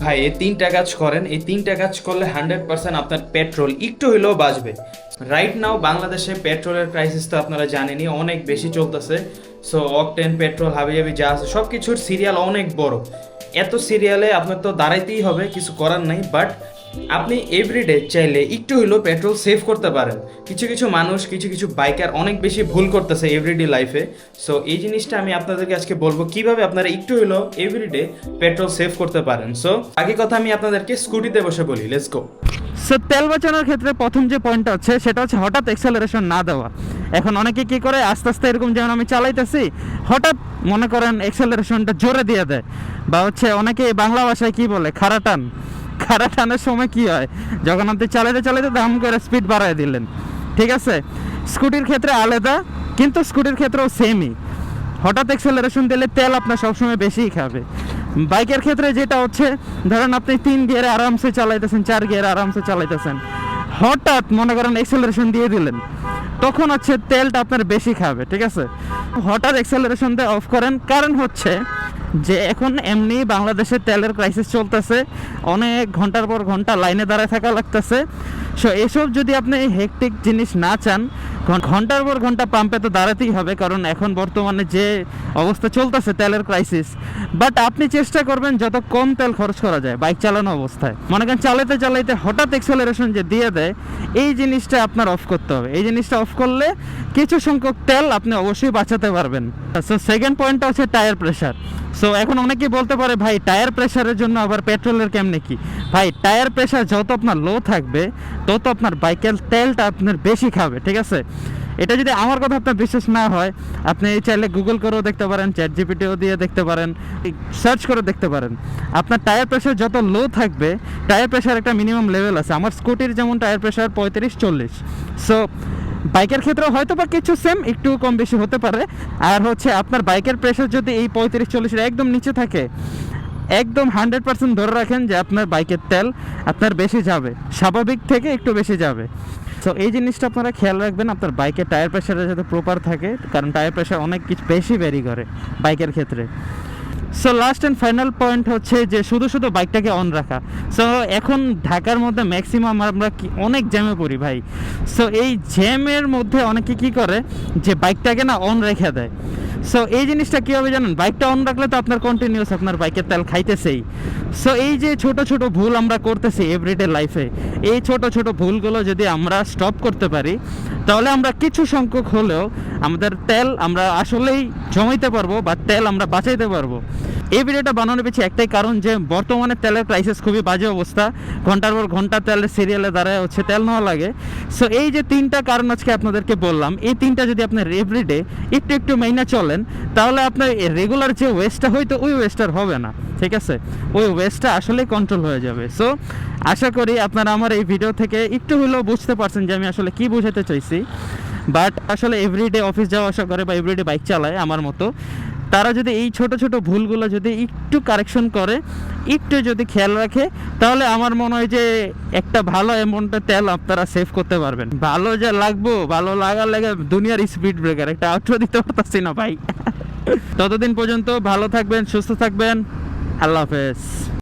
ভাই এই 3টা কাজ করেন, এই 3টা কাজ করলে 100% আপনার পেট্রোল একটু হইলেও বাঁচবে। রাইট নাও বাংলাদেশে পেট্রোলের ক্রাইসিস তো আপনারা জানেনই, অনেক বেশি চলতেছে। সো অকটেন, পেট্রোল, হাবিজাবি যা আছে সব কিছুর সিরিয়াল অনেক বড়। এত সিরিয়ালে আপনার তো দাঁড়াইতেই হবে, কিছু করার নাই। বাট আপনি এভরিডে চাইলে একটু হইলেও পেট্রোল সেভ করতে পারেন। কিছু কিছু মানুষ, কিছু কিছু বাইকার অনেক বেশি ভুল করতেছে এভরিডে লাইফে। সো এই জিনিসটা আমি আপনাদেরকে আজকে বলবো কিভাবে আপনারা একটু হইলেও এভরিডে পেট্রোল সেভ করতে পারেন। সো আগে কথা আমি আপনাদেরকে স্কুটিতে বসে বলি, লেটস গো। সো তেল বাঁচানোর ক্ষেত্রে প্রথম যে পয়েন্টটা হচ্ছে সেটা হচ্ছে হঠাৎ অ্যাক্সেলারেশন না দেওয়া। এখন অনেকে কি করে, আস্তে আস্তে এরকম যেমন আমি চালাইতেছি, হঠাৎ মনে করেন অ্যাক্সেলারেশনটা জোরে দিয়ে দেয়, বা হচ্ছে অনেকে বাংলা ভাষায় কি বলে খাড়া টান। খাড়া টানের সময় কি হয়, যখন আপনি চালাইতে চালাইতে দাম করে স্পিড বাড়াই দিলেন, ঠিক আছে। স্কুটির ক্ষেত্রে আলাদা, কিন্তু স্কুটির ক্ষেত্রেও সেমই। হঠাৎ অ্যাক্সেলারেশন দিলে তেল আপনার সবসময় বেশিই খাবে। বাইকের ক্ষেত্রে যেটা হচ্ছে, ধরেন আপনি 3 গিয়ারে আরামসে চালাইতেছেন, 4 গিয়ারে আরামসে চালাইতেছেন, হঠাৎ মনে করেন অ্যাক্সেলারেশন দিয়ে দিলেন, তখন হচ্ছে তেলটা আপনার বেশি খাবে, ঠিক আছে। হঠাৎ অ্যাক্সেলারেশন দিয়ে অফ করেন, কারণ হচ্ছে যে এখন এমনি বাংলাদেশে তেলের ক্রাইসিস চলতেছে, অনেক ঘন্টার পর ঘন্টা লাইনে দাঁড়ায় থাকা লাগতেছে। সো এসব যদি আপনি হেকটিক জিনিস না চান, ঘন্টার পর ঘন্টা পাম্পে তো দাঁড়াতেই হবে, কারণ এখন বর্তমানে যে অবস্থা চলতেছে তেলের ক্রাইসিস। বাট আপনি চেষ্টা করবেন যত কম তেল খরচ করা যায় বাইক চালানো অবস্থায়। মনে করেন চালাইতে চালাইতে হঠাৎ অ্যাক্সেলারেশন যে দিয়ে দেয়, এই জিনিসটা আপনার অফ করতে হবে। এই জিনিসটা অফ করলে কিছু সংখ্যক তেল আপনি অবশ্যই বাঁচাতে পারবেন। সো সেকেন্ড পয়েন্টটা হচ্ছে টায়ার প্রেশার। সো এখন অনেকেই বলতে পারে, ভাই টায়ার প্রেশারের জন্য আবার পেট্রোলের কেমনে কি? ভাই টায়ার প্রেশার যত আপনার লো থাকবে, তত আপনার বাইকের তেলটা আপনার বেশি খাবে, ঠিক আছে। এটা যদি আমার কথা আপনার বিশ্বাস না হয়, আপনি চাইলে গুগল করেও দেখতে পারেন, চ্যাট জিপিটিও দিয়ে দেখতে পারেন, সার্চ করে দেখতে পারেন। আপনার টায়ার প্রেশার যত লো থাকবে, টায়ার প্রেশার একটা মিনিমাম লেভেল আছে। আমার স্কুটির যেমন টায়ার প্রেশার 35-40। সো বাইকের ক্ষেত্রেও হয়তো বা কিছু সেম, একটু কম বেশি হতে পারে। আর হচ্ছে আপনার বাইকের প্রেশার যদি এই 35-40-এর একদম নিচে থাকে, একদম 100% ধরে রাখেন যে আপনার বাইকের তেল আপনার বেশি যাবে, স্বাভাবিক থেকে একটু বেশি যাবে। সো এই জিনিসটা আপনারা খেয়াল রাখবেন, আপনার বাইকের টায়ার প্রেশারটা যাতে প্রপার থাকে, কারণ টায়ার প্রেশার অনেক কিছু বেশি ভ্যারি করে বাইকের ক্ষেত্রে। So last and final point হচ্ছে যে শুধু শুধু বাইকটাকে অন রাখা। সো এখন ঢাকার মধ্যে ম্যাক্সিমাম আমরা অনেক জ্যামে পড়ি ভাই। সো এই জ্যামের মধ্যে অনেকে কি করে যে বাইকটাকে না অন রেখে দেয়। সো এই জিনিসটা কী হবে জানেন, বাইকটা অন রাখলে তো আপনার কন্টিনিউস আপনার বাইকের তেল খাইতেছেই। সো এই যে ছোট ছোট ভুল আমরা করতেছি এভরিডে লাইফে, এই ছোট ছোট ভুলগুলো যদি আমরা স্টপ করতে পারি, তাহলে আমরা কিছু সংখ্যক হলেও আমাদের তেল আমরা আসলেই জমাইতে পারবো, বা তেল আমরা বাঁচাইতে পারবো। এই ভিডিওটা বানানোর পিছিয়ে একটাই কারণ, যে বর্তমানে তেলের ক্রাইসিস খুবই বাজে অবস্থা। ঘন্টার পর ঘন্টা তেলের সিরিয়ালে দাঁড়ায় হচ্ছে তেল নেওয়া লাগে। সো এই যে 3টা কারণ আজকে আপনাদেরকে বললাম, এই 3টা যদি আপনার এভরিডে একটু একটু মেইনা চলেন, তাহলে আপনার রেগুলার যে ওয়েস্টটা হয়তো ওই ওয়েস্টার হবে না, ঠিক আছে। ওই ওয়েস্টটা আসলেই কন্ট্রোল হয়ে যাবে। সো আশা করি আপনারা আমার এই ভিডিও থেকে একটু হলেও বুঝতে পারছেন যে আমি আসলে কী বোঝাতে চাইছি। বাট আসলে এভরিডে অফিস যাওয়া আসা করে বা এভরিডে বাইক চালায় আমার মতো, তারা যদি এই ছোট ছোট ভুলগুলো যদি একটু কারেকশন করে, একটু যদি খেয়াল রাখে, তাহলে আমার মনে হয় যে একটা ভালো অ্যামাউন্টের তেল আপনারা সেভ করতে পারবেন। ভালো যে লাগবো, ভালো লাগার লাগে দুনিয়ার স্পিড ব্রেকার একটা আউটরো দিতে পারতাছি না ভাই। ততদিন পর্যন্ত ভালো থাকবেন, সুস্থ থাকবেন, আল্লাহ হাফেজ।